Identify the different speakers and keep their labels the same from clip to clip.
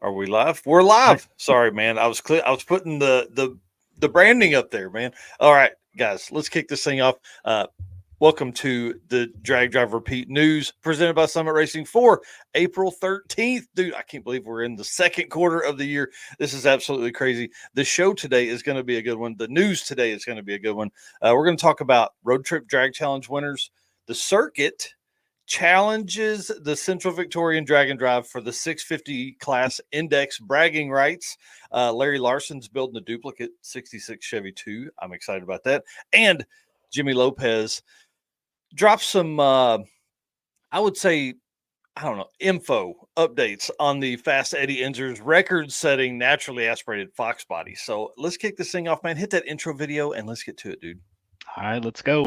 Speaker 1: Are we live? We're live. Sorry, man. I was putting the branding up there, man. All right, guys, let's kick this thing off. Welcome to the Drag Drive Repeat News presented by Summit Racing for April 13th. Dude, I can't believe we're in the second quarter of the year. This is absolutely crazy. The show today is going to be a good one. The news today is going to be a good one. We're going to talk about Road Trip Drag Challenge winners, the circuit challenges the Central Victorian Drag and Drive for the 650 class index bragging rights. Larry Larson's building a duplicate 66 Chevy 2. I'm excited about that. And Jimmy Lopez drops some, I would say, I don't know, info updates on the Fast Eddie Enzer's record-setting naturally aspirated Fox body. So let's kick this thing off, man. Hit that intro video and let's get to it, dude.
Speaker 2: All right, let's go.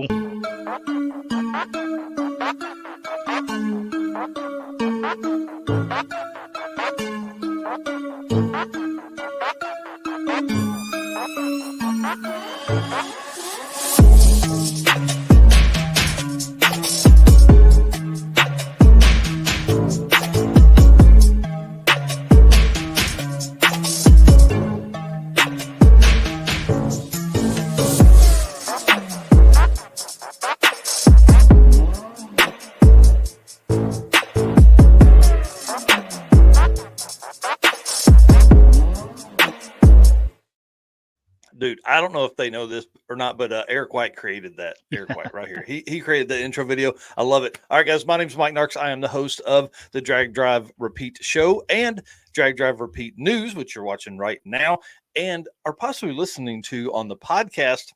Speaker 1: Dude, I don't know if they know this or not, but Eric White created that. Eric White right here. He created the intro video. I love it. All right, guys, my name is Mike Narks. I am the host of the Drag Drive Repeat show and Drag Drive Repeat News, which you're watching right now and are possibly listening to on the podcast.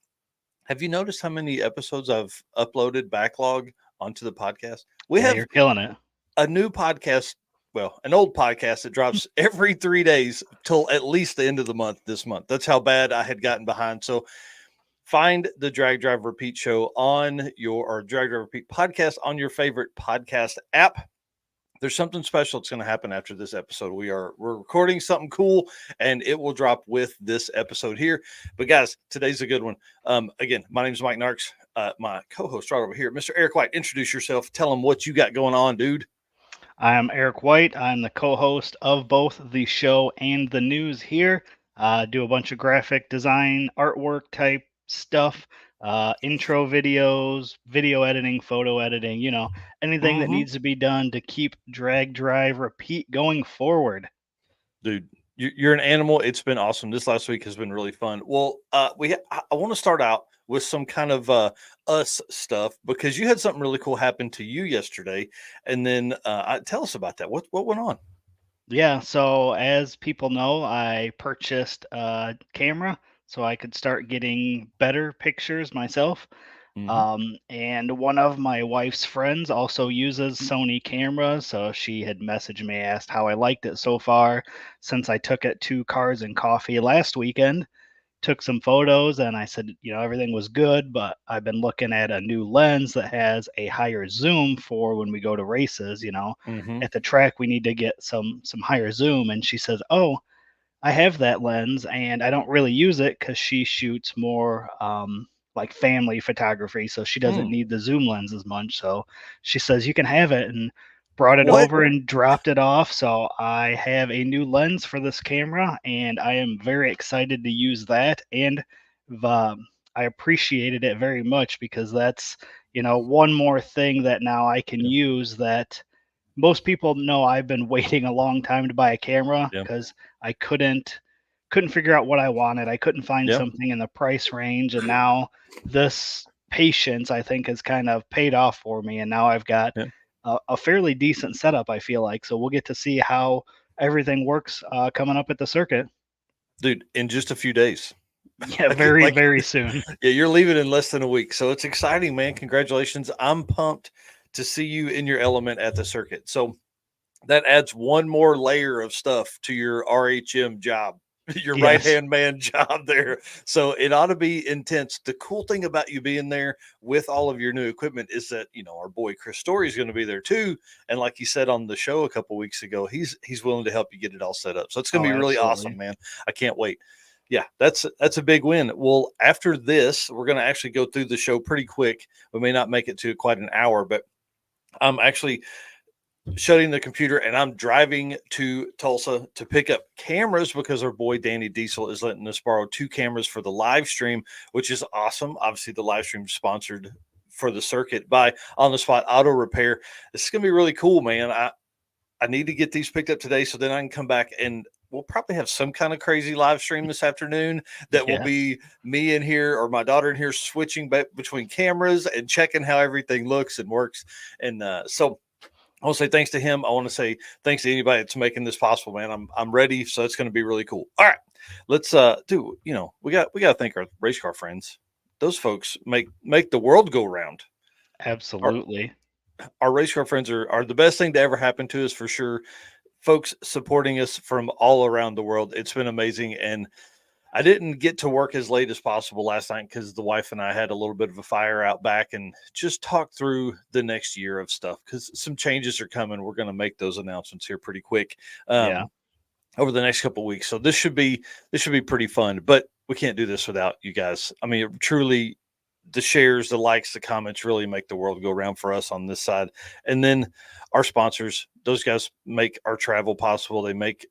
Speaker 1: Have you noticed how many episodes I've uploaded backlog onto the podcast?
Speaker 2: You're killing it.
Speaker 1: A new podcast. Well, an old podcast that drops every 3 days till at least the end of the month this month. That's how bad I had gotten behind. So find the Drag Drive Repeat show on or Drag Drive Repeat podcast on your favorite podcast app. There's something special that's going to happen after this episode. We're recording something cool and it will drop with this episode here. But guys, today's a good one. Again, my name is Mike Narks. My co-host right over here, Mr. Eric White. Introduce yourself. Tell them what you got going on, dude.
Speaker 2: I am Eric White. I'm the co-host of both the show and the news here. Do a bunch of graphic design, artwork type stuff, intro videos, video editing, photo editing, anything that needs to be done to keep Drag Drive Repeat going forward.
Speaker 1: Dude, you're an animal. It's been awesome. This last week has been really fun. Well, I want to start out with some kind of us stuff because you had something really cool happen to you yesterday, and then tell us about that. What went on?
Speaker 2: Yeah, so as people know, I purchased a camera so I could start getting better pictures myself. And one of my wife's friends also uses Sony cameras, so she had messaged me, asked how I liked it so far since I took it to Cars and Coffee last weekend. Took some photos and I said, everything was good, but I've been looking at a new lens that has a higher zoom for when we go to races, at the track, we need to get some higher zoom. And she says, oh, I have that lens and I don't really use it because she shoots more like family photography. So she doesn't need the zoom lens as much. So she says, you can have it, and brought it over and dropped it off. So I have a new lens for this camera and I am very excited to use that. And I appreciated it very much because that's, one more thing that now I can use that most people know. I've been waiting a long time to buy a camera because I couldn't figure out what I wanted. I couldn't find something in the price range. And now this patience, I think, has kind of paid off for me. And now I've got a fairly decent setup, I feel like. So we'll get to see how everything works coming up at the circuit.
Speaker 1: Dude, in just a few days.
Speaker 2: Yeah, very soon.
Speaker 1: Yeah, you're leaving in less than a week. So it's exciting, man. Congratulations. I'm pumped to see you in your element at the circuit. So that adds one more layer of stuff to your RHM job. Your right-hand man job there. So it ought to be intense. The cool thing about you being there with all of your new equipment is that, our boy Chris Story is going to be there too. And like he said on the show a couple weeks ago, he's willing to help you get it all set up. So it's going to be really awesome, man. I can't wait. Yeah, that's a big win. Well, after this, we're going to actually go through the show pretty quick. We may not make it to quite an hour, but I'm actually shutting the computer and I'm driving to Tulsa to pick up cameras because our boy Danny Diesel is letting us borrow 2 cameras for the live stream, which is awesome. Obviously, the live stream sponsored for the circuit by On the Spot Auto Repair. This is gonna be really cool, man. I need to get these picked up today so then I can come back and we'll probably have some kind of crazy live stream this afternoon that will
Speaker 2: Yeah,
Speaker 1: be me in here or my daughter in here switching between cameras and checking how everything looks and works. And so I want to say thanks to him. I want to say thanks to anybody that's making this possible, man. I'm ready, so it's going to be really cool. All right, let's do. We got to thank our race car friends. Those folks make the world go round. Our,
Speaker 2: absolutely.
Speaker 1: our race car friends are the best thing to ever happen to us for sure. Folks supporting us from all around the world. It's been amazing, and I didn't get to work as late as possible last night because the wife and I had a little bit of a fire out back and just talk through the next year of stuff because some changes are coming. We're going to make those announcements here pretty quick
Speaker 2: Yeah,
Speaker 1: over the next couple of weeks. So this should be pretty fun. But we can't do this without you guys. I mean, truly, the shares, the likes, the comments really make the world go around for us on this side. And then our sponsors, those guys make our travel possible. They make,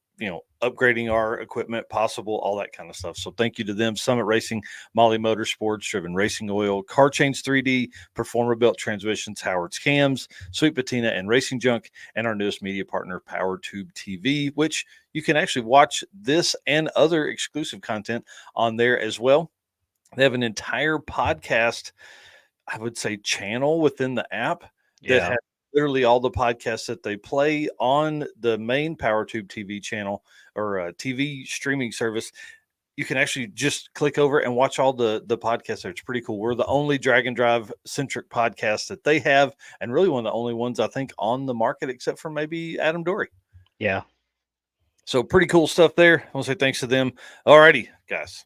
Speaker 1: upgrading our equipment possible, all that kind of stuff. So thank you to them. Summit Racing, Molly Motorsports, Driven Racing Oil, Car Chains 3D, Performer Built Transmissions, Howard's Cams, Sweet Patina and Racing Junk, and our newest media partner, PowerTube TV, which you can actually watch this and other exclusive content on there as well. They have an entire podcast, I would say, channel within the app that
Speaker 2: yeah,
Speaker 1: has literally all the podcasts that they play on the main PowerTube TV channel or TV streaming service. You can actually just click over and watch all the podcasts there. It's pretty cool. We're the only drag and drive centric podcast that they have, and really one of the only ones I think on the market, except for maybe Adam Dory.
Speaker 2: yeah,
Speaker 1: So pretty cool stuff there. I want to say thanks to them. Alrighty, guys.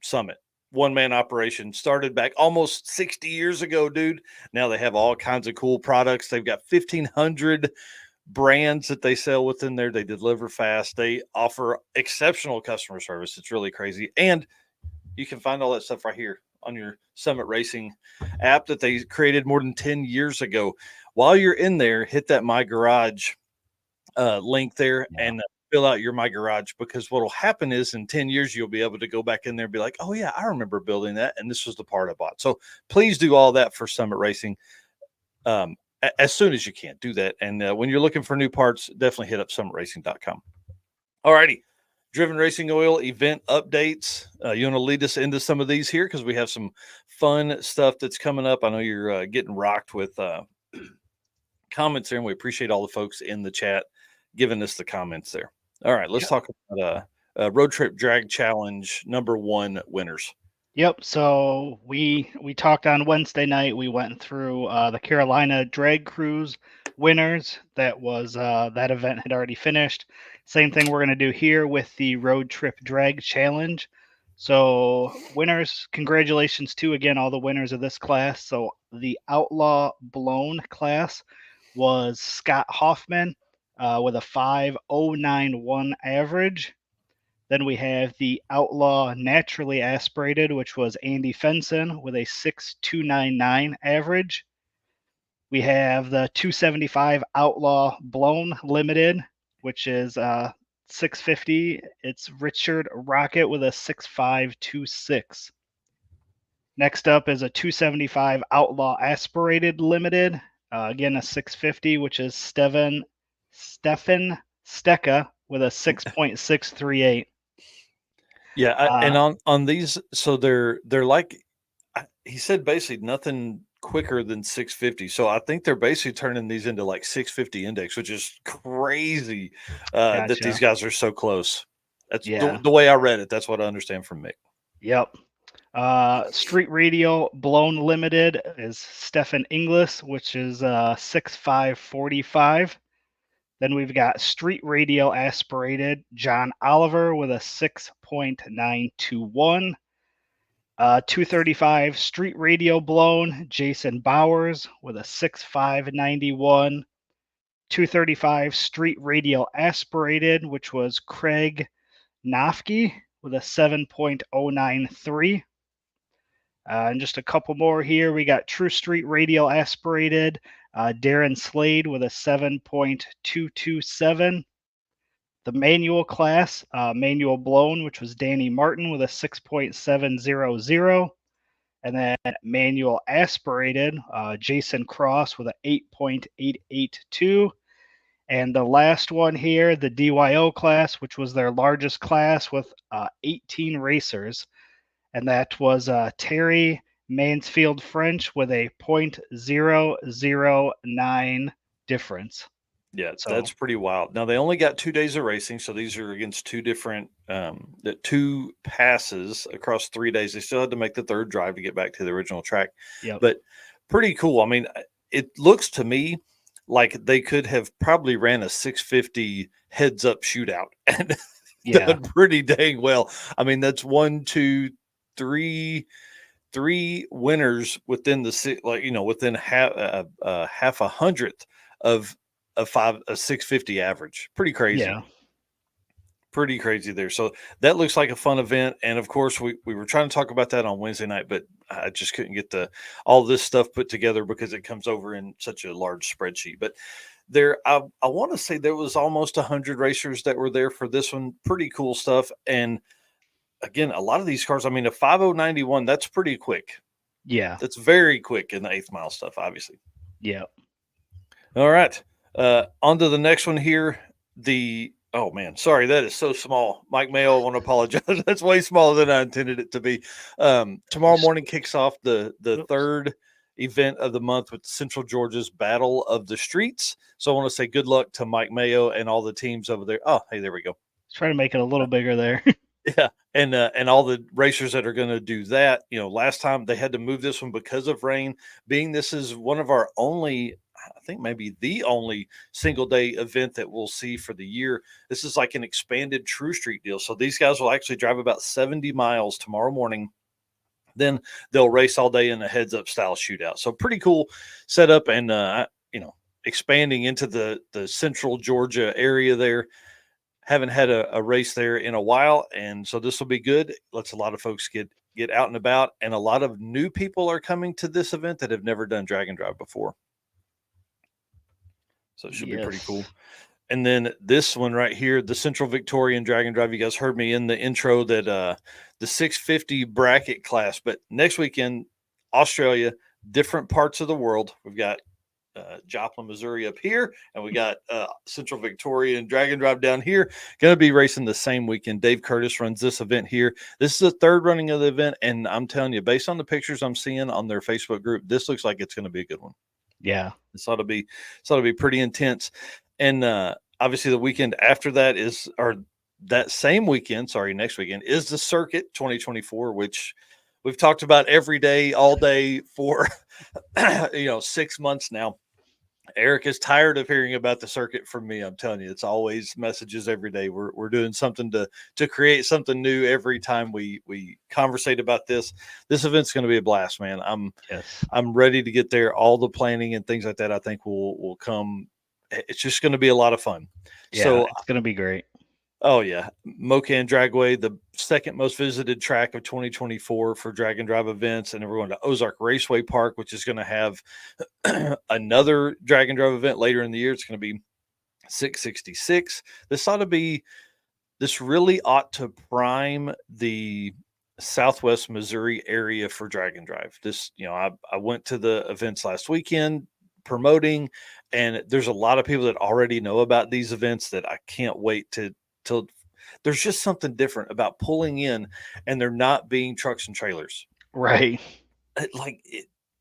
Speaker 1: Summit, one man operation, started back almost 60 years ago, dude. Now they have all kinds of cool products. They've got 1,500 brands that they sell within there. They deliver fast. They offer exceptional customer service. It's really crazy. And you can find all that stuff right here on your Summit Racing app that they created more than 10 years ago. While you're in there, hit that My Garage link there
Speaker 2: yeah,
Speaker 1: and fill out your My Garage, because what will happen is in 10 years you'll be able to go back in there and be like, oh yeah, I remember building that and this was the part I bought. So please do all that for Summit Racing as soon as you can. Do that. And when you're looking for new parts, definitely hit up summitracing.com. All righty. Driven Racing Oil event updates. You want to lead us into some of these here because we have some fun stuff that's coming up. I know you're getting rocked with comments there, and we appreciate all the folks in the chat giving us the comments there. All right, let's
Speaker 2: yeah.
Speaker 1: talk about Road Trip Drag Challenge #1 winners.
Speaker 2: Yep. So we talked on Wednesday night. We went through the Carolina Drag Cruise winners. That event had already finished. Same thing we're gonna do here with the Road Trip Drag Challenge. So winners, congratulations to again all the winners of this class. So the Outlaw Blown class was Scott Hoffman with a 5.091 average. Then we have the Outlaw Naturally Aspirated, which was Andy Fenson with a 6.299 average. We have the 275 Outlaw Blown Limited, which is 650. It's Richard Rocket with a 6.526. Next up is a 275 Outlaw Aspirated Limited, again a 650, which is Stefan Stecca with a 6.638.
Speaker 1: Yeah, and on these, so they're like he said, basically nothing quicker than 650. So I think they're basically turning these into like 650 index, which is crazy that these
Speaker 2: Gotcha.
Speaker 1: guys are so close. That's
Speaker 2: Yeah.
Speaker 1: the way I read it. That's what I understand from Mick.
Speaker 2: Yep. Street Radio Blown Limited is Stefan Inglis, which is 6.545. Then we've got Street Radio Aspirated John Oliver with a 6.921. 235 Street Radio Blown Jason Bowers with a 6.591. 235 Street Radio Aspirated, which was Craig Nafke with a 7.093. And just a couple more here. We got True Street Radio Aspirated Darren Slade with a 7.227. The manual class, manual blown, which was Danny Martin with a 6.700. And then manual aspirated, Jason Cross with an 8.882. And the last one here, the DYO class, which was their largest class with 18 racers. And that was Terry Mansfield French with a 0.009 difference.
Speaker 1: Yeah,
Speaker 2: So
Speaker 1: that's pretty wild. Now they only got 2 days of racing, so these are against two different two passes across 3 days. They still had to make the third drive to get back to the original track.
Speaker 2: yep.
Speaker 1: But pretty cool. I mean, it looks to me like they could have probably ran a 650 heads up shootout and
Speaker 2: Yeah.
Speaker 1: done pretty dang well. I mean, that's 1, 2, 3 winners within the within half a hundredth of a 650 average. Pretty crazy.
Speaker 2: Yeah.
Speaker 1: Pretty crazy there. So that looks like a fun event. And of course, we were trying to talk about that on Wednesday night, but I just couldn't get all this stuff put together because it comes over in such a large spreadsheet. But there, I want to say there was almost 100 racers that were there for this one. Pretty cool stuff. And again, a lot of these cars, I mean, a 5091, that's pretty quick.
Speaker 2: Yeah.
Speaker 1: That's very quick in the 8th mile stuff, obviously.
Speaker 2: Yeah.
Speaker 1: All right. On to the next one here. Oh man, sorry, that is so small. Mike Mayo, I want to apologize. That's way smaller than I intended it to be. Tomorrow morning kicks off the third event of the month with Central Georgia's Battle of the Streets. So I want to say good luck to Mike Mayo and all the teams over there. Oh, hey, there we go.
Speaker 2: Try to make it a little bigger there.
Speaker 1: Yeah, and all the racers that are going to do that. Last time they had to move this one because of rain. Being this is one of our only, I think maybe the only single day event that we'll see for the year. This is like an expanded True Street deal. So these guys will actually drive about 70 miles tomorrow morning. Then they'll race all day in a heads up style shootout. So pretty cool setup, and expanding into the Central Georgia area there. Haven't had a race there in a while, and so this will be good. Lets a lot of folks get out and about, and a lot of new people are coming to this event that have never done drag and drive before. So it should be pretty cool. And then this one right here, the Central Victorian Drag and Drive. You guys heard me in the intro that the 650 bracket class, but next weekend, Australia, different parts of the world. We've got Joplin, Missouri up here, and we got Central Victoria and Drag and Drive down here. Going to be racing the same weekend. Dave Curtis runs this event here. This is the third running of the event, and I'm telling you, based on the pictures I'm seeing on their Facebook group, this looks like it's going to be a good one.
Speaker 2: Yeah,
Speaker 1: this ought to be pretty intense. And obviously, the weekend after that that same weekend. Sorry, next weekend is the Circuit 2024, which we've talked about every day, all day for 6 months now. Eric is tired of hearing about the circuit from me. I'm telling you, it's always messages every day. We're doing something to create something new every time we conversate about this. This event's going to be a blast, man. I'm ready to get there. All the planning and things like that, I think will come. It's just going to be a lot of fun.
Speaker 2: Yeah,
Speaker 1: so
Speaker 2: it's going to be great.
Speaker 1: Oh yeah, Mocan Dragway, the second most visited track of 2024 for drag and drive events, and then we're going to Ozark Raceway Park, which is going to have another drag and drive event later in the year. It's going to be 666. This really ought to prime the Southwest Missouri area for drag and drive. I went to the events last weekend promoting, and there's a lot of people that already know about these events that I can't wait till there's just something different about pulling in and there not being trucks and trailers.
Speaker 2: Right.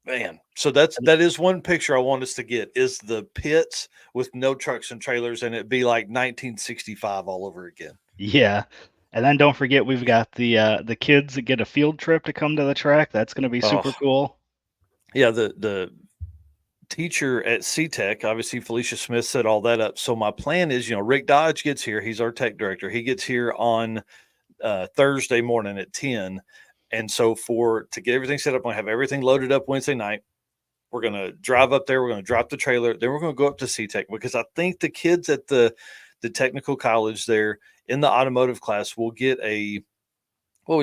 Speaker 1: Man. So that is one picture I want us to get is the pits with no trucks and trailers, and it'd be like 1965 all over again.
Speaker 2: Yeah. And then don't forget, we've got the kids that get a field trip to come to the track. That's going to be super cool.
Speaker 1: Yeah. The teacher at CTEC, obviously Felicia Smith set all that up. So my plan is, Rick Dodge gets here. He's our tech director. He gets here on Thursday morning at 10. And so to get everything set up, I'm going to have everything loaded up Wednesday night. We're going to drive up there. We're going to drop the trailer. Then we're going to go up to CTEC because I think the kids at the technical college there in the automotive class will get we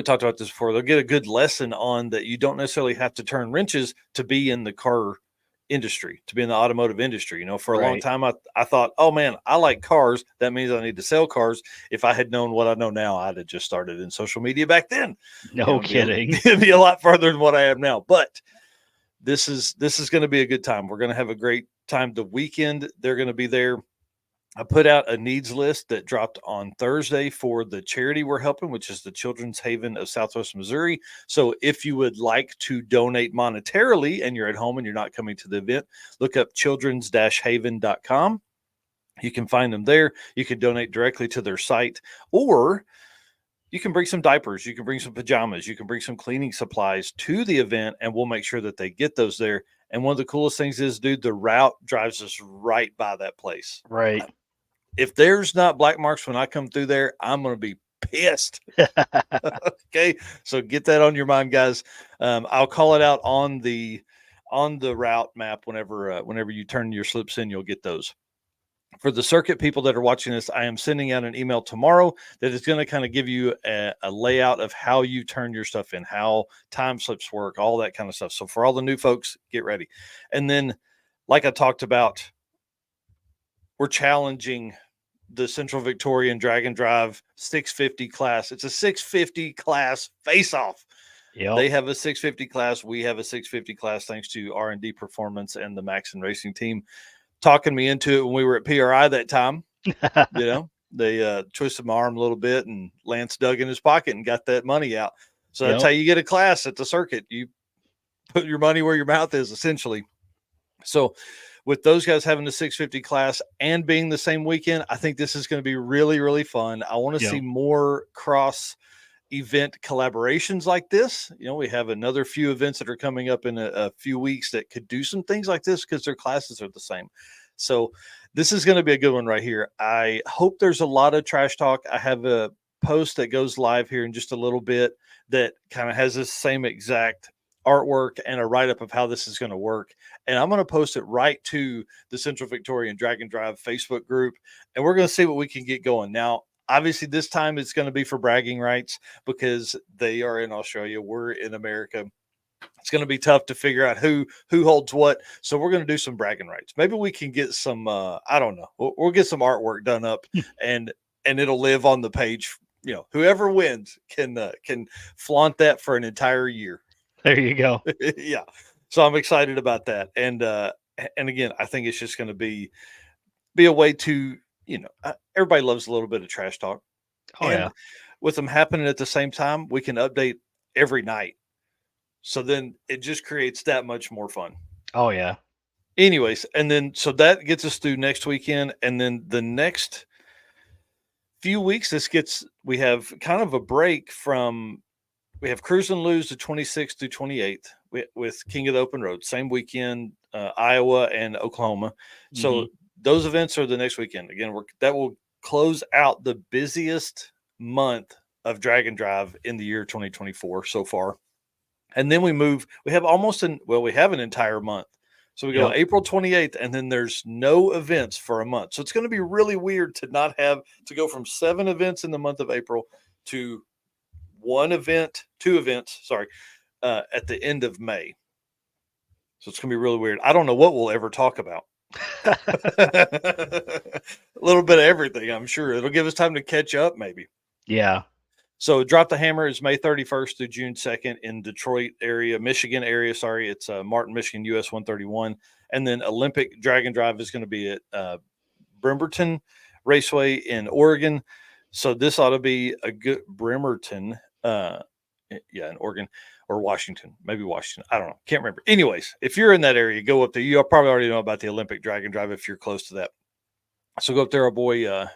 Speaker 1: talked about this before. They'll get a good lesson on that. You don't necessarily have to turn wrenches to be in the car industry, to be in the automotive industry. You know, for a long
Speaker 2: Right.
Speaker 1: time, I thought, oh man, I like cars. That means I need to sell cars. If I had known what I know now, I'd have just started in social media back then. You know,
Speaker 2: No kidding.
Speaker 1: it'd be a lot farther than what I am now. But this is going to be a good time. We're going to have a great time. The weekend they're going to be there. I put out a needs list that dropped on Thursday for the charity we're helping, which is the Children's Haven of Southwest Missouri. So if you would like to donate monetarily and you're at home and you're not coming to the event, look up children's-haven.com. You can find them there. You can donate directly to their site, or you can bring some diapers, you can bring some pajamas, you can bring some cleaning supplies to the event, and we'll make sure that they get those there. And one of the coolest things is, dude, the route drives us right by that place.
Speaker 2: Right.
Speaker 1: If there's not black marks when I come through there, I'm going to be pissed. Okay, so get that on your mind, guys. I'll call it out on the route map whenever you turn your slips in. You'll get those. For the circuit people that are watching this, I am sending out an email tomorrow that is going to kind of give you a layout of how you turn your stuff in, how time slips work, all that kind of stuff. So for all the new folks, get ready. And then, like I talked about, we're challenging the Central Victorian Drag and Drive 650 class. It's a 650 class face-off.
Speaker 2: Yep.
Speaker 1: They have a 650 class. We have a 650 class, thanks to R&D Performance and the Maxon Racing team talking me into it when we were at PRI that time. You know, they twisted my arm a little bit, and Lance dug in his pocket and got that money out. So that's how you get a class at the circuit. You put your money where your mouth is, essentially. So with those guys having the 650 class and being the same weekend, I think this is going to be really, really fun. I want to see more cross event collaborations like this. You know, we have another few events that are coming up in a few weeks that could do some things like this because their classes are the same. So this is going to be a good one right here. I hope there's a lot of trash talk. I have a post that goes live here in just a little bit that kind of has this same exact artwork and a write-up of how this is going to work, and I'm going to post it right to the Central Victorian Drag and Drive Facebook group, and we're going to see what we can get going. Now, obviously, this time it's going to be for bragging rights because they are in Australia, we're in America. It's going to be tough to figure out who holds what, so we're going to do some bragging rights. Maybe we can get some I don't know, we'll get some artwork done up and it'll live on the page. You know, whoever wins can flaunt that for an entire year.
Speaker 2: There you go.
Speaker 1: Yeah. So I'm excited about that. And again, I think it's just going to be a way to, you know, everybody loves a little bit of trash talk.
Speaker 2: Oh,
Speaker 1: and
Speaker 2: yeah.
Speaker 1: with them happening at the same time, we can update every night. So then it just creates that much more fun.
Speaker 2: Oh, yeah.
Speaker 1: Anyways, and then so that gets us through next weekend. And then the next few weeks, we have kind of a break from, we have Cruise and Lose the 26th through 28th with King of the Open Road, same weekend, Iowa and Oklahoma. So those events are the next weekend. Again, that will close out the busiest month of Drag and Drive in the year 2024 so far. And then we have an entire month. So we go April 28th, and then there's no events for a month. So it's going to be really weird to not have to go from 7 events in the month of April to 2 events, at the end of May. So it's going to be really weird. I don't know what we'll ever talk about. A little bit of everything, I'm sure. It'll give us time to catch up, maybe.
Speaker 2: Yeah.
Speaker 1: So Drop the Hammer is May 31st through June 2nd in Michigan area. It's Martin, Michigan, US 131. And then Olympic Drag and Drive is going to be at Bremerton Raceway in Oregon. So this ought to be a good Bremerton, in Oregon or Washington, maybe Washington. I don't know. Can't remember. Anyways, if you're in that area, go up there. You probably already know about the Olympic Drag and Drive if you're close to that. So go up there. Our boy,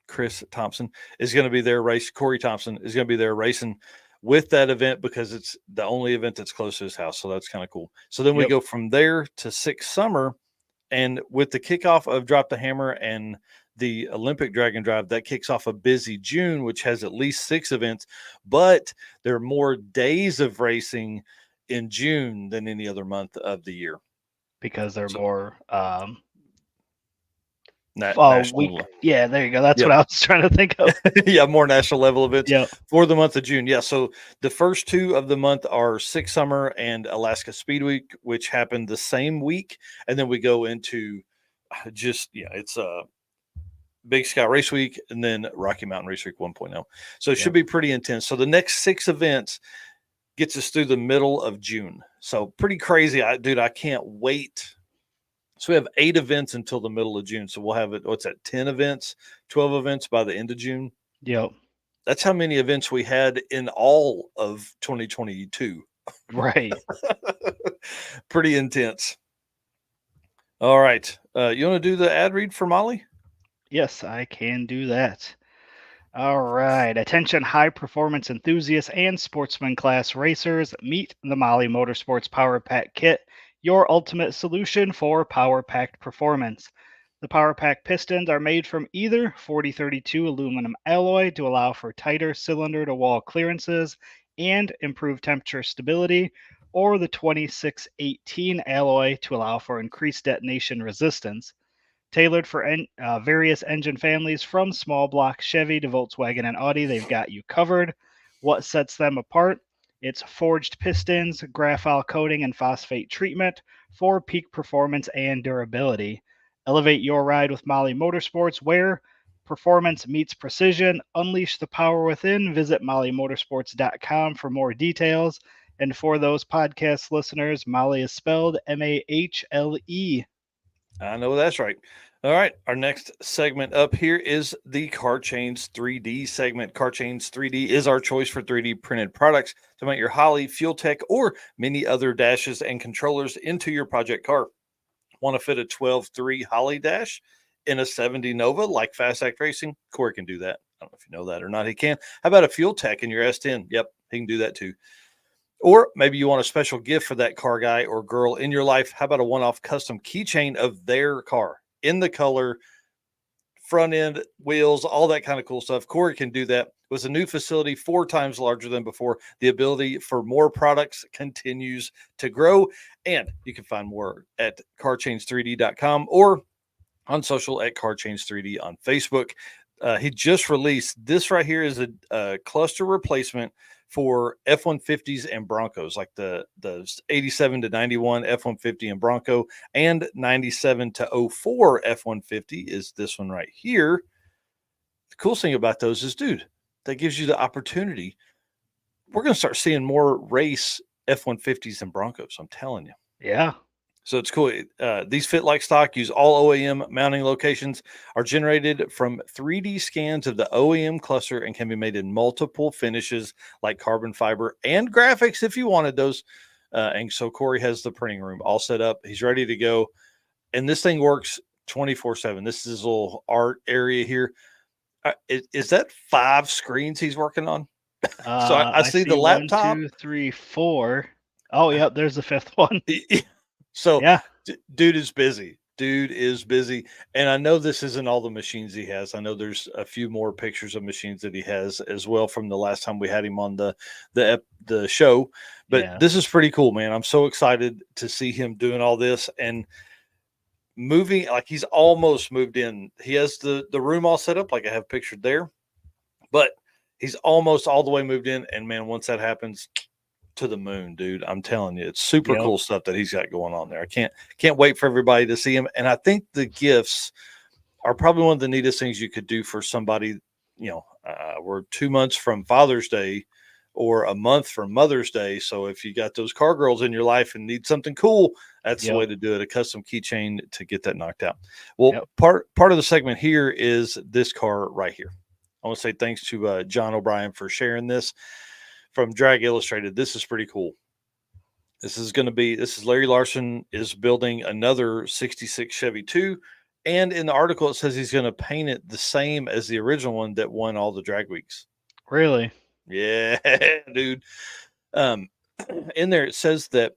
Speaker 1: Chris Thompson is going to be there. Corey Thompson is going to be there racing with that event because it's the only event that's close to his house. So that's kind of cool. So then we go from there to Six Summer, and with the kickoff of Drop the Hammer and the Olympic Drag and Drive, that kicks off a busy June, which has at least 6 events, but there are more days of racing in June than any other month of the year
Speaker 2: because they're more
Speaker 1: National.
Speaker 2: Yeah, there you go. That's what I was trying to think of.
Speaker 1: Yeah, more national level events
Speaker 2: Yep.
Speaker 1: for the month of June. Yeah, so the first two of the month are Six Summer and Alaska Speed Week, which happened the same week, and then we go into it's Big Sky Race Week and then Rocky Mountain Race Week 1.0. So it should be pretty intense. So the next 6 events gets us through the middle of June. So pretty crazy. I can't wait. So we have 8 events until the middle of June. So we'll have 10 events, 12 events by the end of June.
Speaker 2: Yep.
Speaker 1: That's how many events we had in all of 2022.
Speaker 2: Right.
Speaker 1: Pretty intense. All right. You want to do the ad read for Molly?
Speaker 2: Yes, I can do that. All right. Attention high performance enthusiasts and sportsman class racers. Meet the Molly Motorsports Power Pack Kit, your ultimate solution for power packed performance. The Power Pack pistons are made from either 4032 aluminum alloy to allow for tighter cylinder to wall clearances and improved temperature stability, or the 2618 alloy to allow for increased detonation resistance. Tailored for various engine families from small block Chevy to Volkswagen and Audi, they've got you covered. What sets them apart? It's forged pistons, graphite coating, and phosphate treatment for peak performance and durability. Elevate your ride with Molly Motorsports, where performance meets precision. Unleash the power within. Visit mollymotorsports.com for more details. And for those podcast listeners, Molly is spelled Mahle.
Speaker 1: I know that's right. All right. Our next segment up here is the Car Chains 3D segment. Car Chains 3D is our choice for 3D printed products to make your Holley, Fuel Tech, or many other dashes and controllers into your project car. Want to fit a 12.3 Holley dash in a 70 Nova like Fast Act Racing? Corey can do that. I don't know if you know that or not. He can. How about a Fuel Tech in your S10? Yep, he can do that too. Or maybe you want a special gift for that car guy or girl in your life. How about a one-off custom keychain of their car in the color, front end, wheels, all that kind of cool stuff? Corey can do that. With a new facility 4 times larger than before, the ability for more products continues to grow. And you can find more at carchains3d.com or on social at carchains3d on Facebook. He just released this right here is a cluster replacement for F-150s and Broncos, like the 87 to 91 F-150 and Bronco, and 97 to 04 F-150 is this one right here. The cool thing about those is, dude, that gives you the opportunity. We're going to start seeing more race F-150s and Broncos, I'm telling you.
Speaker 2: Yeah.
Speaker 1: So it's cool. These fit like stock, use all OEM mounting locations, are generated from 3D scans of the OEM cluster and can be made in multiple finishes like carbon fiber and graphics if you wanted those. And so Corey has the printing room all set up. He's ready to go. And this thing works 24/7. This is his little art area here. Is that 5 screens he's working on? So I see the laptop.
Speaker 2: 1, 2, 3, 4. Oh, yep. There's the 5th one.
Speaker 1: So
Speaker 2: yeah,
Speaker 1: dude is busy. Dude is busy. And I know this isn't all the machines he has. I know there's a few more pictures of machines that he has as well from the last time we had him on the show. But this is pretty cool, man. I'm so excited to see him doing all this and moving. Like, he's almost moved in. He has the room all set up like I have pictured there. But he's almost all the way moved in. And man, once that happens, to the moon, dude. I'm telling you, it's super cool stuff that he's got going on there. I can't wait for everybody to see him. And I think the gifts are probably one of the neatest things you could do for somebody. We're 2 months from Father's Day or a month from Mother's Day. So if you got those car girls in your life and need something cool, that's the way to do it. A custom keychain to get that knocked out. Well, part of the segment here is this car right here. I want to say thanks to John O'Brien for sharing this from Drag Illustrated. This is pretty cool. This is Larry Larson is building another 66 Chevy 2. And in the article, it says he's going to paint it the same as the original one that won all the drag weeks.
Speaker 2: Really?
Speaker 1: Yeah, dude. In there, it says that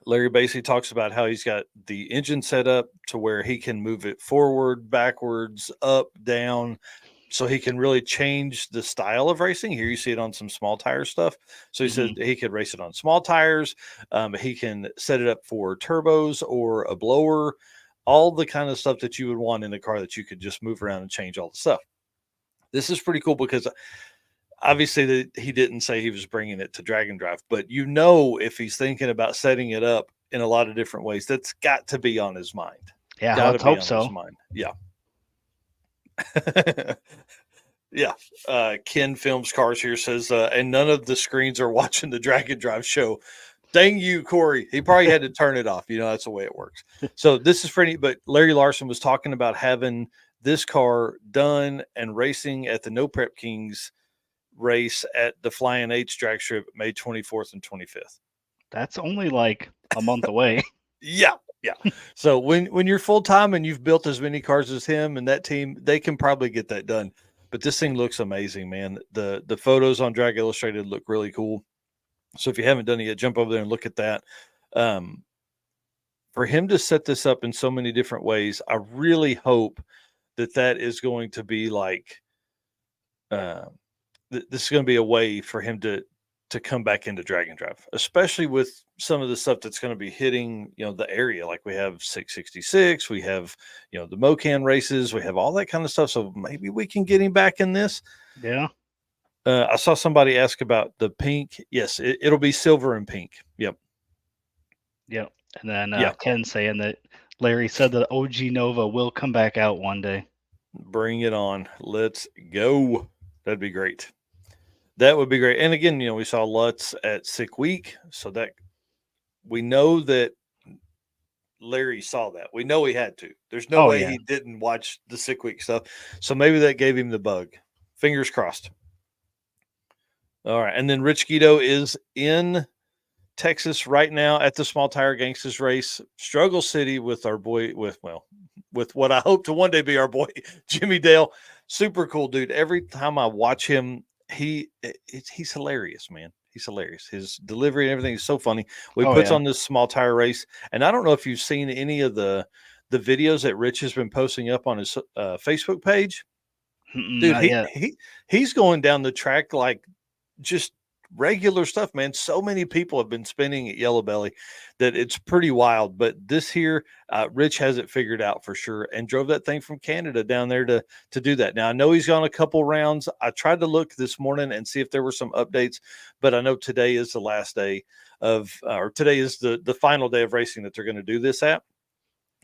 Speaker 1: Larry basically talks about how he's got the engine set up to where he can move it forward, backwards, up, down, so he can really change the style of racing. Here you see it on some small tire stuff. So he said he could race it on small tires. He can set it up for turbos or a blower all the kind of stuff that you would want in a car that you could just move around and change all the stuff. This is pretty cool because obviously he didn't say he was bringing it to Drag and Drive, but if he's thinking about setting it up in a lot of different ways, that's got to be on his mind.
Speaker 2: Yeah,
Speaker 1: Got to
Speaker 2: let's
Speaker 1: be
Speaker 2: hope
Speaker 1: on
Speaker 2: so.
Speaker 1: his mind. Yeah. Yeah. Ken Films Cars here says, and none of the screens are watching the Drag and Drive show. Dang you, Corey. He probably had to turn it off. That's the way it works. So this is pretty, but Larry Larson was talking about having this car done and racing at the No Prep Kings race at the Flying H drag strip May 24th and 25th.
Speaker 2: That's only like a month away.
Speaker 1: Yeah. So when you're full time and you've built as many cars as him and that team, they can probably get that done. But this thing looks amazing, man. The photos on Drag Illustrated look really cool. So if you haven't done it yet, jump over there and look at that. For him to set this up in so many different ways, I really hope that is going to be like this is going to be a way for him to come back into Drag and Drive, especially with some of the stuff that's going to be hitting, the area. Like we have 666, we have, the Mocan races, we have all that kind of stuff. So maybe we can get him back in this.
Speaker 2: Yeah.
Speaker 1: I saw somebody ask about the pink. Yes, it'll be silver and pink. Yep.
Speaker 2: And then Ken saying that Larry said the OG Nova will come back out one day.
Speaker 1: Bring it on. Let's go. That'd be great. That would be great. And again, we saw Lutz at Sick Week. So that we know that Larry saw that. We know he had to. There's no way he didn't watch the Sick Week stuff. So maybe that gave him the bug. Fingers crossed. All right. And then Rich Guido is in Texas right now at the Small Tire Gangsters race, Struggle City, with our boy, with what I hope to one day be our boy, Jimmy Dale. Super cool dude. Every time I watch him, he's hilarious, man. He's hilarious. His delivery and everything is so funny. We puts on this Small Tire race, and I don't know if you've seen any of the videos that Rich has been posting up on his Facebook page. Dude, he's going down the track like just regular stuff, man. So many people have been spinning at Yellow Belly that it's pretty wild. But this here, Rich has it figured out for sure, and drove that thing from Canada down there to do that. Now I know he's gone a couple rounds. I tried to look this morning and see if there were some updates, but I know today is the last day or today is the final day of racing that they're going to do this at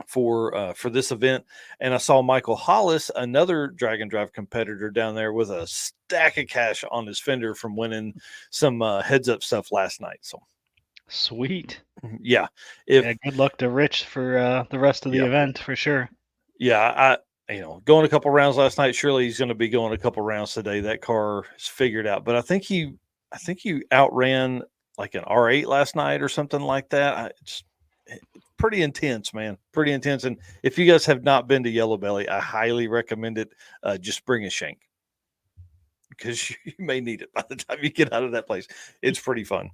Speaker 1: for this event. And I saw Michael Hollis, another Drag and Drive competitor, down there with a stack of cash on his fender from winning some heads up stuff last night. So
Speaker 2: sweet.
Speaker 1: Yeah.
Speaker 2: Good luck to Rich for the rest of the event for sure.
Speaker 1: Yeah. Going a couple rounds last night. Surely he's going to be going a couple rounds today. That car is figured out, but I think he outran like an R8 last night or something like that. It's pretty intense, man. Pretty intense. And if you guys have not been to Yellow Belly, I highly recommend it. Just bring a shank because you may need it by the time you get out of that place. It's pretty fun.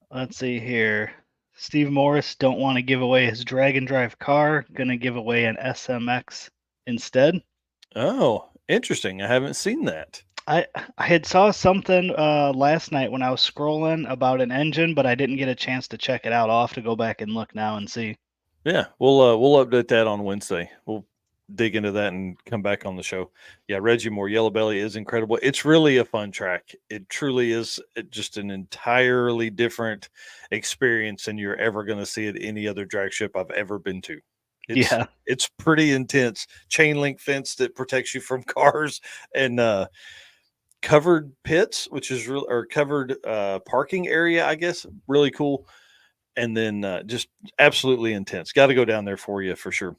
Speaker 2: Let's see here. Steve Morris don't want to give away his Drag and Drive car. Gonna give away an SMX instead.
Speaker 1: Oh, interesting. I haven't seen that.
Speaker 2: I had saw something last night when I was scrolling about an engine, but I didn't get a chance to check it out. I'll have to go back and look now and see.
Speaker 1: Yeah, we'll update that on Wednesday. We'll dig into that and come back on the show. Yeah, Reggie Moore, Yellow Belly is incredible. It's really a fun track. It truly is just an entirely different experience than you're ever going to see at any other drag strip I've ever been to. It's pretty intense. Chain link fence that protects you from cars and covered pits, which is real, or covered parking area, I guess. Really cool. And then just absolutely intense. Got to go down there for you for sure.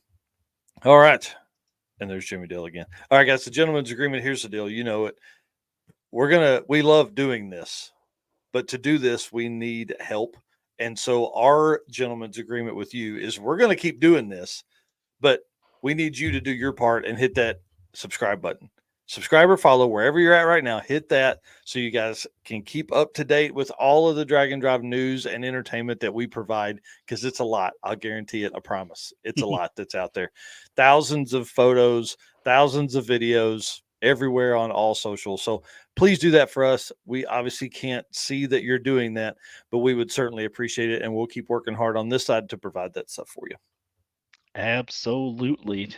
Speaker 1: All right. And there's Jimmy Dale again. All right, guys, the gentleman's agreement. Here's the deal. You know it. We love doing this, but to do this, we need help. And so our gentleman's agreement with you is we're going to keep doing this, but we need you to do your part and hit that subscribe button. Subscribe or follow wherever you're at right now. Hit that so you guys can keep up to date with all of the Drag and Drive news and entertainment that we provide, because it's a lot. I'll guarantee it. I promise. It's a lot that's out there. Thousands of photos, thousands of videos, everywhere on all social. So please do that for us. We obviously can't see that you're doing that, but we would certainly appreciate it. And we'll keep working hard on this side to provide that stuff for you.
Speaker 2: Absolutely.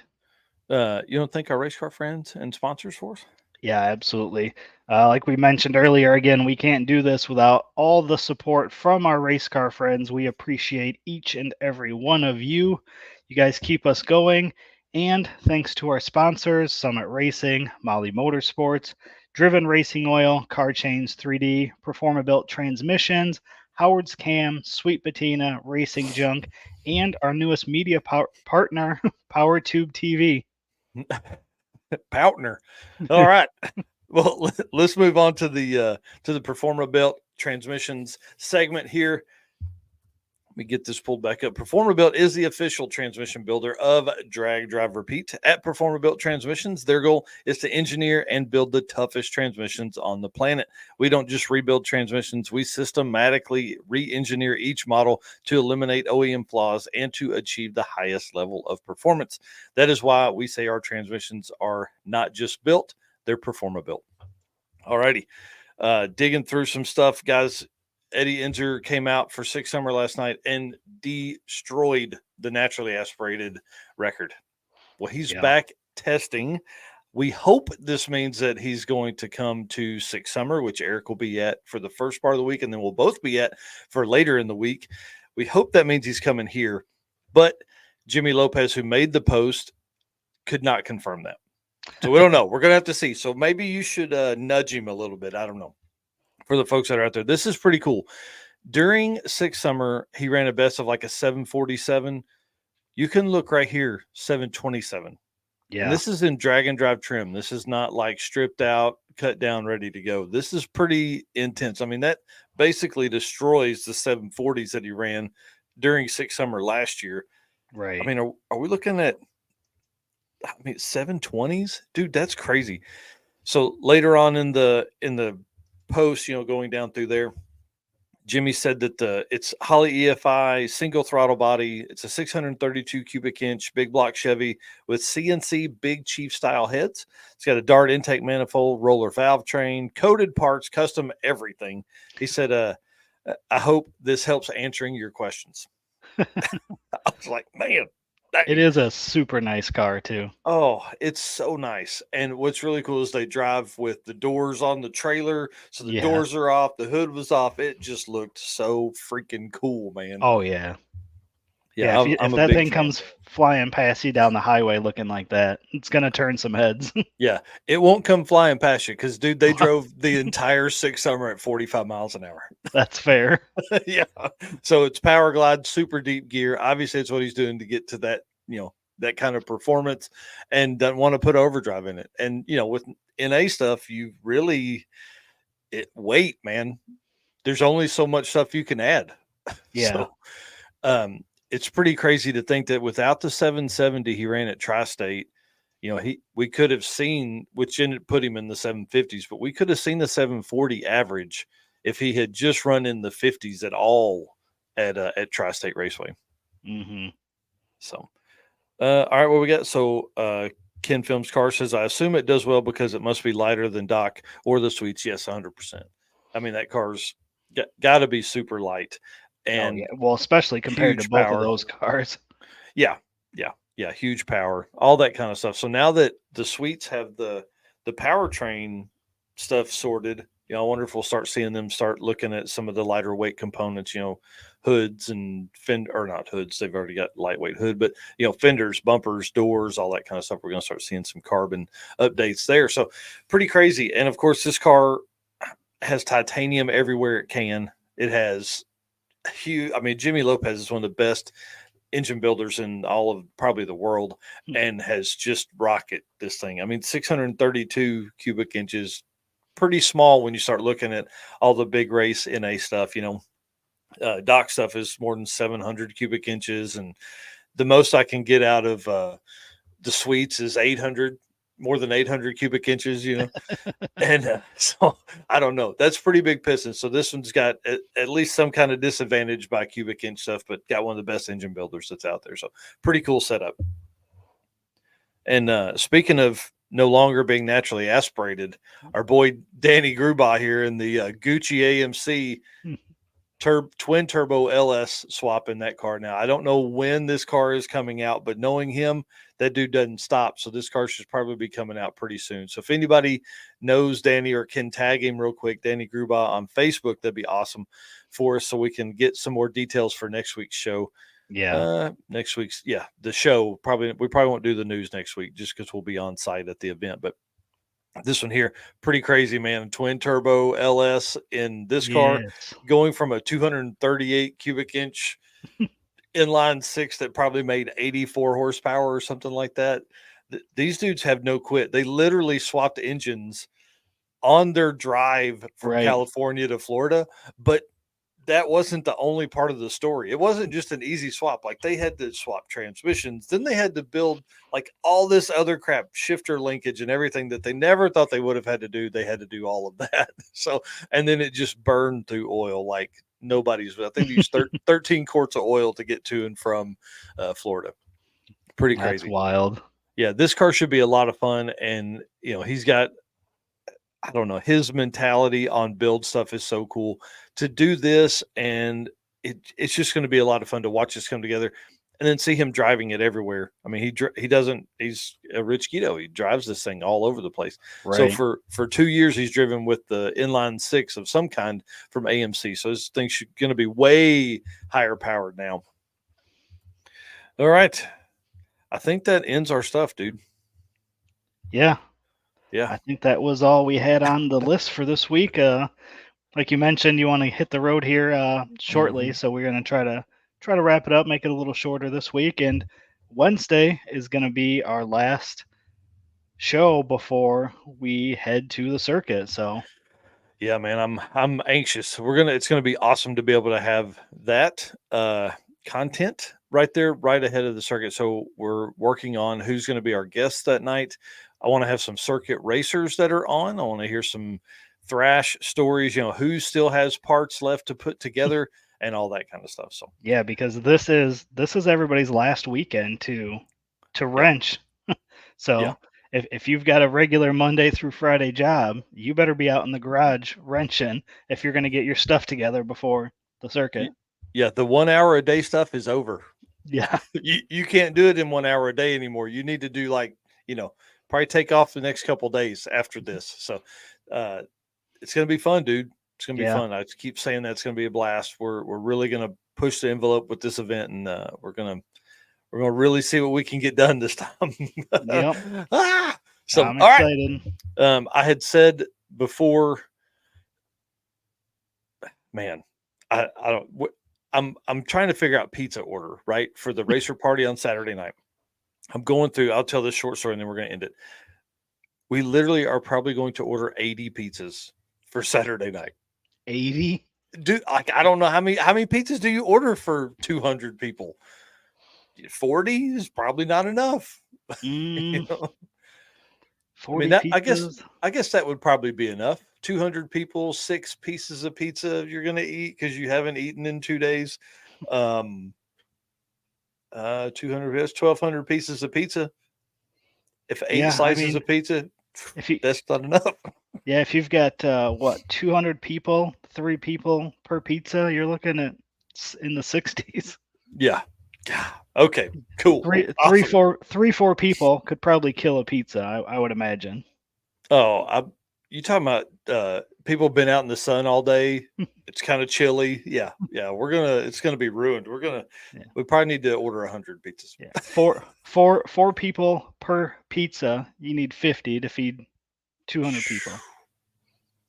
Speaker 1: You don't think our race car friends and sponsors for us?
Speaker 2: Yeah, absolutely. Like we mentioned earlier, again, we can't do this without all the support from our race car friends. We appreciate each and every one of you. You guys keep us going. And thanks to our sponsors, Summit Racing, Molly Motorsports, Driven Racing Oil, Car Chains 3D, Performabuilt Transmissions, Howard's Cam, Sweet Patina, Racing Junk, and our newest media partner, PowerTube TV.
Speaker 1: Partner. All right. Well, let's move on to the Performabuilt Transmissions segment here. Let me get this pulled back up. Performabuilt is the official transmission builder of Drag Drive Repeat. At Performabuilt Transmissions, their goal is to engineer and build the toughest transmissions on the planet. We don't just rebuild transmissions, we systematically re-engineer each model to eliminate OEM flaws and to achieve the highest level of performance. That is why we say our transmissions are not just built, they're Performabuilt. Alrighty. Digging through some stuff, guys. Eddie Inzer came out for Six Summer last night and destroyed the naturally aspirated record. Well, he's back testing. We hope this means that he's going to come to Six Summer, which Eric will be at for the first part of the week, and then we'll both be at for later in the week. We hope that means he's coming here. But Jimmy Lopez, who made the post, could not confirm that. So we don't know. We're going to have to see. So maybe you should nudge him a little bit. I don't know. For the folks that are out there, this is pretty cool. During Six Summer, he ran a best of like a 747. You can look right here, 727. Yeah. And this is in drag and drive trim. This is not like stripped out, cut down, ready to go. This is pretty intense. I mean, that basically destroys the 740s that he ran during Six Summer last year.
Speaker 2: Right.
Speaker 1: I mean, are we looking at 720s? Dude, that's crazy. So later on in the post, going down through there, Jimmy said that it's Holley EFI single throttle body. It's a 632 cubic inch big block Chevy with CNC Big Chief style heads. It's got a Dart intake manifold, roller valve train, coated parts, custom everything. He said, I hope this helps answering your questions. I was like, man.
Speaker 2: It is a super nice car too.
Speaker 1: Oh, it's so nice. And what's really cool is they drive with the doors on the trailer. So the doors are off, the hood was off. It just looked so freaking cool, man.
Speaker 2: Oh, yeah.
Speaker 1: Yeah,
Speaker 2: if that thing comes flying past you down the highway looking like that, it's going to turn some heads.
Speaker 1: Yeah, it won't come flying past you because, dude, they drove the entire Six Summer at 45 miles an hour.
Speaker 2: That's fair.
Speaker 1: Yeah. So it's power glide, super deep gear. Obviously, it's what he's doing to get to that, that kind of performance, and doesn't want to put overdrive in it. And, with NA stuff, you really weight, man. There's only so much stuff you can add.
Speaker 2: Yeah.
Speaker 1: So, it's pretty crazy to think that without the 770 he ran at Tri-State, we could have seen, which ended put him in the 750s, but we could have seen the 740 average if he had just run in the 50s at all at Tri-State Raceway.
Speaker 2: Mm-hmm.
Speaker 1: So, all right, what we got? So, Ken Films Car says, I assume it does well because it must be lighter than Doc or the Sweets. Yes, 100%. I mean, that car's got to be super light. And
Speaker 2: well, especially compared to both of those cars.
Speaker 1: Yeah. Huge power, all that kind of stuff. So now that the Sweets have the powertrain stuff sorted, I wonder if we'll start seeing them start looking at some of the lighter weight components, hoods and not hoods. They've already got lightweight hood, but fenders, bumpers, doors, all that kind of stuff. We're going to start seeing some carbon updates there. So pretty crazy. And of course, this car has titanium everywhere it can. It has huge. I mean, Jimmy Lopez is one of the best engine builders in all of probably the world, and has just rocket this thing. I mean, 632 cubic inches, pretty small when you start looking at all the big race NA stuff. Doc stuff is more than 700 cubic inches, and the most I can get out of the Sweets is 800. More than 800 cubic inches, and so I don't know. That's pretty big piston. So this one's got at least some kind of disadvantage by cubic inch stuff, but got one of the best engine builders that's out there. So pretty cool setup. And speaking of no longer being naturally aspirated. Our boy Danny Gruba here in the Gucci AMC twin turbo LS swap in that car. Now, I don't know when this car is coming out, but knowing him, that dude doesn't stop. So this car should probably be coming out pretty soon. So if anybody knows Danny or can tag him real quick, Danny Gruba on Facebook, that'd be awesome for us so we can get some more details for next week's show. Next week's, the show we probably won't do the news next week just because we'll be on site at the event. But this one here, pretty crazy, man. Twin turbo LS in this car, going from a 238 cubic inch inline six that probably made 84 horsepower or something like that. These dudes have no quit. They literally swapped engines on their drive from California to Florida, but that wasn't the only part of the story. It wasn't just an easy swap. Like, they had to swap transmissions. Then they had to build like all this other crap, shifter linkage and everything that they never thought they would have had to do. They had to do all of that. So, and then it just burned through oil like nobody's. I think they used 13 quarts of oil to get to and from Florida. Pretty crazy.
Speaker 2: That's wild.
Speaker 1: Yeah, this car should be a lot of fun. And, he's got, I don't know, his mentality on build stuff is so cool to do this. And it's just going to be a lot of fun to watch this come together and then see him driving it everywhere. I mean, he's a rich Guido. He drives this thing all over the place. Right. So for 2 years, he's driven with the inline six of some kind from AMC. So this thing's going to be way higher powered now. All right. I think that ends our stuff, dude.
Speaker 2: Yeah.
Speaker 1: Yeah.
Speaker 2: I think that was all we had on the list for this week. Like you mentioned, you want to hit the road here shortly. So we're going to try to wrap it up, make it a little shorter this week. And Wednesday is going to be our last show before we head to the circuit. So
Speaker 1: yeah, man, I'm anxious. It's going to be awesome to be able to have that content right there, right ahead of the circuit. So we're working on who's going to be our guests that night. I want to have some circuit racers that are on. I want to hear some thrash stories, who still has parts left to put together and all that kind of stuff. So
Speaker 2: yeah, because this is everybody's last weekend to wrench. So if you've got a regular Monday through Friday job, you better be out in the garage wrenching if you're going to get your stuff together before the circuit.
Speaker 1: Yeah, the 1 hour a day stuff is over.
Speaker 2: Yeah.
Speaker 1: You can't do it in 1 hour a day anymore. You need to do probably take off the next couple of days after this. So it's going to be fun, dude. It's going to be fun. I keep saying that it's going to be a blast. We're really going to push the envelope with this event, and we're going to really see what we can get done this time.
Speaker 2: Yep.
Speaker 1: So
Speaker 2: I'm excited.
Speaker 1: All right. I had said before, man, I don't. I'm trying to figure out pizza order right for the racer party on Saturday night. I'm going through. I'll tell this short story, and then we're going to end it. We literally are probably going to order 80 pizzas for Saturday night.
Speaker 2: 80?
Speaker 1: Dude, I don't know how many pizzas do you order for 200 people? 40 is probably not enough.
Speaker 2: 40
Speaker 1: pizzas? I guess that would probably be enough. 200 people, 6 pieces of pizza you're going to eat because you haven't eaten in 2 days. 200, that's 1,200 pieces of pizza. If 8 slices of pizza, that's not enough.
Speaker 2: Yeah, if you've got 200 people, 3 people per pizza, you're looking at in the 60s.
Speaker 1: Yeah. Okay. Cool.
Speaker 2: Three, 4 people could probably kill a pizza. I would imagine.
Speaker 1: Oh, you talking about people been out in the sun all day? It's kind of chilly. Yeah. It's gonna be ruined. We probably need to order 100 pizzas.
Speaker 2: Yeah. Four people per pizza. You need 50 to feed 200 people.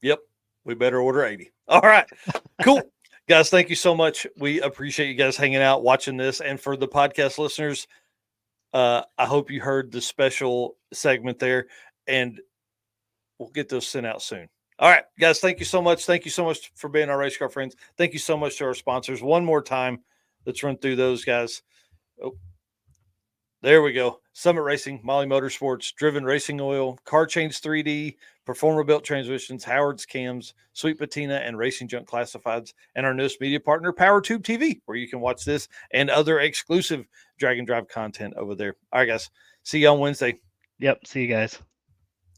Speaker 1: Yep. We better order 80. All right. Cool. Guys, thank you so much. We appreciate you guys hanging out, watching this. And for the podcast listeners, I hope you heard the special segment there, and we'll get those sent out soon. All right, guys, thank you so much. Thank you so much for being our race car friends. Thank you so much to our sponsors. One more time, let's run through those, guys. Oh, there we go. Summit Racing, Molly Motorsports, Driven Racing Oil, Car Change 3D, Performer Built Transmissions, Howard's Cams, Sweet Patina, and Racing Junk Classifieds, and our newest media partner, PowerTube TV, where you can watch this and other exclusive drag and drive content over there. All right, guys. See you on Wednesday.
Speaker 2: Yep. See you guys.